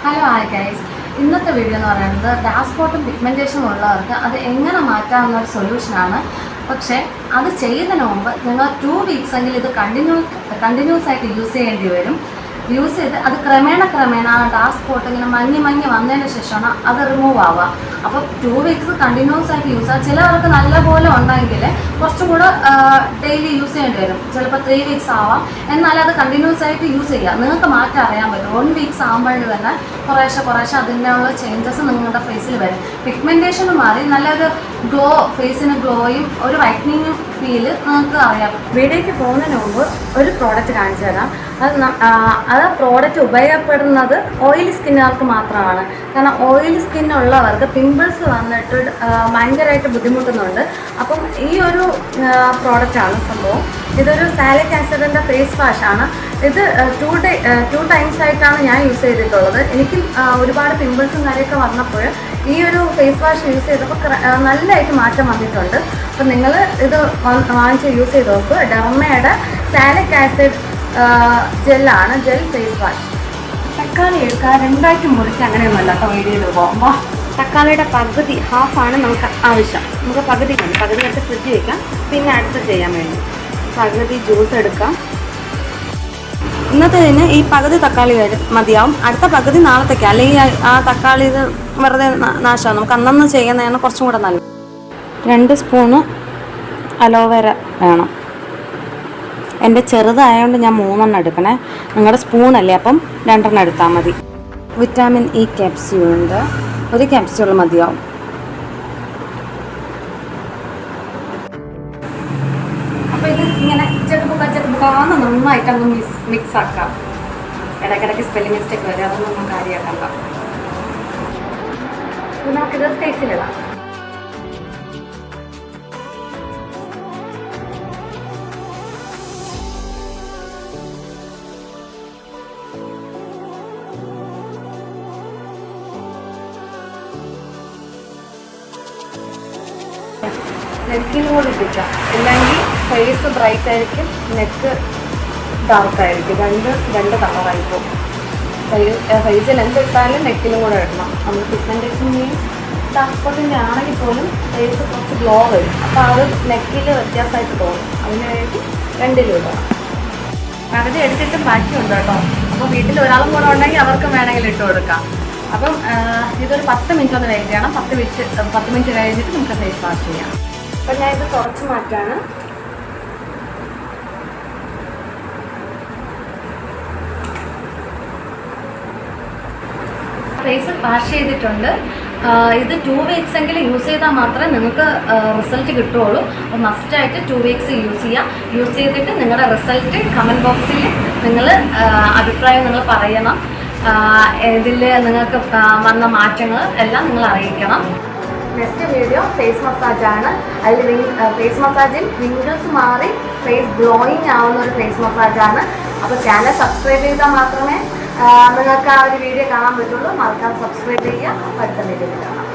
Hello hi guys. ഇന്നത്തെ video എന്ന് പറയുന്നത് ഡാർക്ക് സ്പോട്ടും പിഗ്മെൻറ്റേഷനും ഉള്ളവർക്ക് അത് എങ്ങനെ മാറ്റാവുന്ന ഒരു സൊല്യൂഷനാണ്. പക്ഷേ അത് ചെയ്യുന്നതിന് മുമ്പ് നിങ്ങൾ 2 വീക്സ് എങ്കിലും ഇത് കണ്ടിന്യൂസ് ആയിട്ട് യൂസ് ചെയ്യേണ്ടി വരും. യൂസ് ചെയ്ത് അത് ക്രമേണ ആ ഡാർക്ക് സ്പോട്ട് ഇങ്ങനെ മങ്ങി വന്നതിന് ശേഷമാണ് അത് റിമൂവ് ആവുക. അപ്പോൾ 2 വീക്സ് കണ്ടിന്യൂസ് ആയിട്ട് യൂസ് ചെയ്യുക. ചിലവർക്ക് നല്ലപോലെ ഉണ്ടെങ്കിൽ കുറച്ചും കൂടെ ഡെയിലി യൂസ് ചെയ്യേണ്ടി വരും. ചിലപ്പോൾ 3 വീക്സ് ആവാം. എന്നാൽ അത് കണ്ടിന്യൂസ് ആയിട്ട് യൂസ് ചെയ്യുക. നിങ്ങൾക്ക് മാറ്റം അറിയാൻ പറ്റും. 1 വീക്സ് ആകുമ്പോഴേ തന്നെ കുറേശ്ശെ അതിനുള്ള ചേഞ്ചസ് നിങ്ങളുടെ ഫേസിൽ വരും. പിഗ്മെൻറ്റേഷനും മാറി നല്ലൊരു ഗ്ലോ, ഫേസിന് ഗ്ലോയും ഒരു വൈറ്റനിങ്ങും ഫീല് നിങ്ങൾക്ക് അറിയാം. വീഡിയോയ്ക്ക് പോകുന്നതിന് മുമ്പ് ഒരു പ്രോഡക്റ്റ് കാണിച്ചു തരാം. അത് പ്രോഡക്റ്റ് ഉപയോഗപ്പെടുന്നത് ഓയിലി സ്കിന്നുകാർക്ക് മാത്രമാണ്. കാരണം ഓയിലി സ്കിന്നുള്ളവർക്ക് പിമ്പിൾസ് വന്നിട്ട് ഭയങ്കരമായിട്ട് ബുദ്ധിമുട്ടുന്നുണ്ട്. അപ്പം ഈ ഒരു പ്രോഡക്റ്റാണ് സംഭവം. ഇതൊരു സാലിക് ആസിഡിൻ്റെ ഫേസ് വാഷാണ്. ഇത് 2 ടൈംസ് ആയിട്ടാണ് ഞാൻ യൂസ് ചെയ്തിട്ടുള്ളത്. എനിക്ക് ഒരുപാട് പിമ്പിൾസും കാര്യമൊക്കെ വന്നപ്പോൾ ഈ ഒരു ഫേസ് വാഷ് യൂസ് ചെയ്തപ്പോൾ നല്ലതായിട്ട് മാറ്റം വന്നിട്ടുണ്ട്. അപ്പം നിങ്ങൾ ഇത് വാങ്ങിച്ച് യൂസ് ചെയ്ത് നോക്കുക. ഡെർമയുടെ സാലിക് ആസിഡ് ജെല്ലാണ്, ജെൽ ഫേസ് വാഷ്. തക്കാളി എടുക്കുക, 2ആയിട്ട് മുറിക്കുക. അങ്ങനെയൊന്നുമല്ല കേട്ടോ വീഡിയോയിൽ പോകുമ്പോൾ. തക്കാളിയുടെ പകുതി, ഹാഫാണ് നമുക്ക് ആവശ്യം. നമുക്ക് പകുതി എടുത്ത് ഫ്രിഡ്ജ് വയ്ക്കാം. പിന്നെ അടുത്ത് ചെയ്യാൻ വേണ്ടി പകുതി ജ്യൂസ് എടുക്കാം. ഇന്നത്തേതിന് ഈ പകുതി തക്കാളി മതിയാവും. അടുത്ത പകുതി നാളത്തേക്ക്, അല്ലെങ്കിൽ ആ തക്കാളി ഇത് വെറുതെ നാശമാണ്. നമുക്ക് അന്നന്ന് ചെയ്യുന്നതാണ് കുറച്ചും കൂടെ നല്ലത്. 2 സ്പൂണ് അലോവേര വേണം. എൻ്റെ ചെറുതായതുകൊണ്ട് ഞാൻ 3 എടുക്കണേ. നിങ്ങളുടെ സ്പൂണല്ലേ, അപ്പം 2 എടുത്താൽ മതി. Vitamin E ക്യാപ്സ്യൂളുണ്ട്. 1 ക്യാപ്സ്യൂൾ മതിയാവും. അപ്പോൾ ഇത് ഇങ്ങനെ ചെറുപ്പക്കാന്ന് നന്നായിട്ടങ്ങ് മിക്സ് ആക്കാം. ഇടയ്ക്കിടയ്ക്ക് സ്പെല്ലിംഗ് മിസ്റ്റേക്ക് വരും, അതൊന്നും കാര്യമാക്കണ്ട. നമുക്കിത് ഫേസിലിടാം. നെക്കിന് കൂടി ഇട്ടിക്കാം, ഇല്ലെങ്കിൽ ഫേസ് ബ്രൈറ്റ് ആയിരിക്കും, നെക്ക് ഡാർക്കായിരിക്കും. രണ്ട് കളറായി പോകും. ഫേസിൽ എന്തിട്ടാലും നെക്കിലും കൂടെ ഇടണം. നമ്മൾ പിഗ്മെൻറ്റേഷൻ്റെയും ഡാർക്ക് സ്പോട്ടിൻ്റെ ആണെങ്കിൽ പോലും ഫേസ് കുറച്ച് ഗ്ലോ വരും. അപ്പോൾ അത് നെക്കിൽ വ്യത്യാസമായിട്ട് തോന്നും. അതിന് വേണ്ടി 2 ഇടണം. പകുതി എടുത്തിട്ടും ബാക്കിയുണ്ട് കേട്ടോ. അപ്പോൾ വീട്ടിൽ ഒരാളും കൂടെ ഉണ്ടെങ്കിൽ അവർക്കും വേണമെങ്കിൽ ഇട്ട് കൊടുക്കാം. അപ്പം ഇതൊരു 10 മിനിറ്റ് ഒന്ന് വെയിറ്റ് ചെയ്യണം. 10 മിനിറ്റ് കഴിഞ്ഞിട്ട് നമുക്ക് ഫേസ് വാഷ് ചെയ്യാം. അപ്പം ഞാൻ ഇത് കുറച്ച് മാറ്റാണ്. ഫേസ് വാഷ് ചെയ്തിട്ടുണ്ട്. ഇത് 2 വീക്സ് എങ്കിലും യൂസ് ചെയ്താൽ മാത്രമേ നിങ്ങൾക്ക് റിസൾട്ട് കിട്ടുകയുള്ളൂ. അപ്പോൾ മസ്റ്റായിട്ട് 2 വീക്സ് യൂസ് ചെയ്യുക. യൂസ് ചെയ്തിട്ട് നിങ്ങളുടെ റിസൾട്ട് കമൻറ്റ് ബോക്സിൽ നിങ്ങൾ അഭിപ്രായം നിങ്ങൾ പറയണം. ഇതിൽ നിങ്ങൾക്ക് വന്ന മാറ്റങ്ങൾ എല്ലാം നിങ്ങൾ അറിയിക്കണം. നെക്സ്റ്റ് വീഡിയോ ഫേസ് മസാജാണ്. അതിൽ ഫേസ് മസാജിൽ വിങ്കിൾസ് മാറി ഫേസ് ഗ്ലോയിങ് ആവുന്ന ഒരു ഫേസ് മസാജാണ്. അപ്പോൾ ചാനൽ സബ്സ്ക്രൈബ് ചെയ്താൽ മാത്രമേ നിങ്ങൾക്ക് ആ ഒരു വീഡിയോ കാണാൻ പറ്റുള്ളൂ. മറക്കാതെ സബ്സ്ക്രൈബ് ചെയ്യുക. അടുത്ത വീഡിയോയിൽ കാണാം.